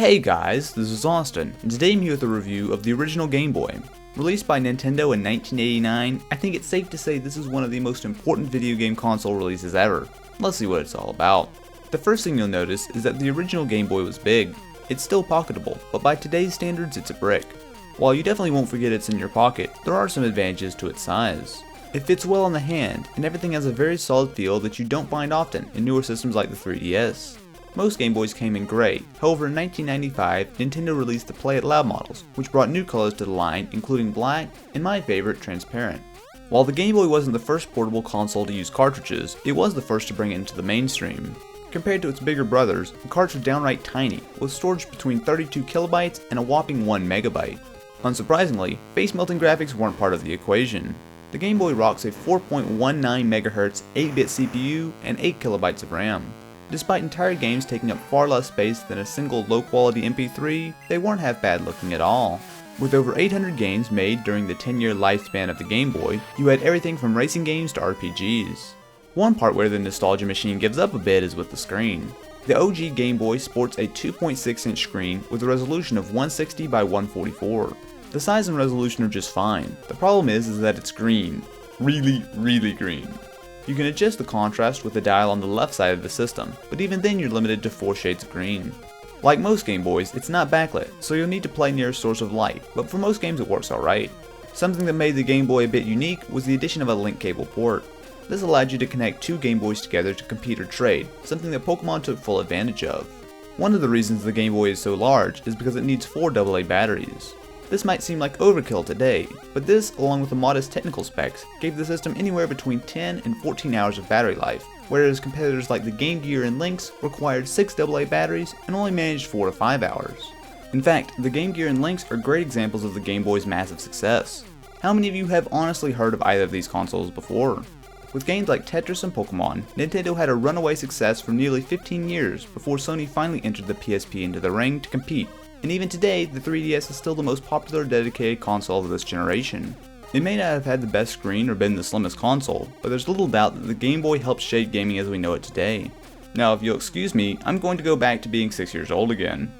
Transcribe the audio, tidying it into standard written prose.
Hey guys, this is Austin, and today I'm here with a review of the original Game Boy. Released by Nintendo in 1989, I think it's safe to say this is one of the most important video game console releases ever. Let's see what it's all about. The first thing you'll notice is that the original Game Boy was big. It's still pocketable, but by today's standards it's a brick. While you definitely won't forget it's in your pocket, there are some advantages to its size. It fits well in the hand, and everything has a very solid feel that you don't find often in newer systems like the 3DS. Most Game Boys came in gray, however in 1995, Nintendo released the Play It Loud models, which brought new colors to the line including black, and my favorite, transparent. While the Game Boy wasn't the first portable console to use cartridges, it was the first to bring it into the mainstream. Compared to its bigger brothers, the carts were downright tiny, with storage between 32 kilobytes and a whopping 1 megabyte. Unsurprisingly, face-melting graphics weren't part of the equation. The Game Boy rocks a 4.19 MHz 8-bit CPU and 8 kilobytes of RAM. Despite entire games taking up far less space than a single low-quality MP3, they weren't half bad looking at all. With over 800 games made during the 10-year lifespan of the Game Boy, you had everything from racing games to RPGs. One part where the nostalgia machine gives up a bit is with the screen. The OG Game Boy sports a 2.6-inch screen with a resolution of 160 by 144. The size and resolution are just fine. The problem is that it's green. Really green. You can adjust the contrast with the dial on the left side of the system, but even then you're limited to 4 shades of green. Like most Game Boys, it's not backlit, so you'll need to play near a source of light, but for most games it works alright. Something that made the Game Boy a bit unique was the addition of a link cable port. This allowed you to connect 2 Game Boys together to compete or trade, something that Pokemon took full advantage of. One of the reasons the Game Boy is so large is because it needs 4 AA batteries. This might seem like overkill today, but this, along with the modest technical specs, gave the system anywhere between 10 and 14 hours of battery life, whereas competitors like the Game Gear and Lynx required 6 AA batteries and only managed 4 to 5 hours. In fact, the Game Gear and Lynx are great examples of the Game Boy's massive success. How many of you have honestly heard of either of these consoles before? With games like Tetris and Pokemon, Nintendo had a runaway success for nearly 15 years before Sony finally entered the PSP into the ring to compete. And even today, the 3DS is still the most popular dedicated console of this generation. It may not have had the best screen or been the slimmest console, but there's little doubt that the Game Boy helped shape gaming as we know it today. Now if you'll excuse me, I'm going to go back to being 6 years old again.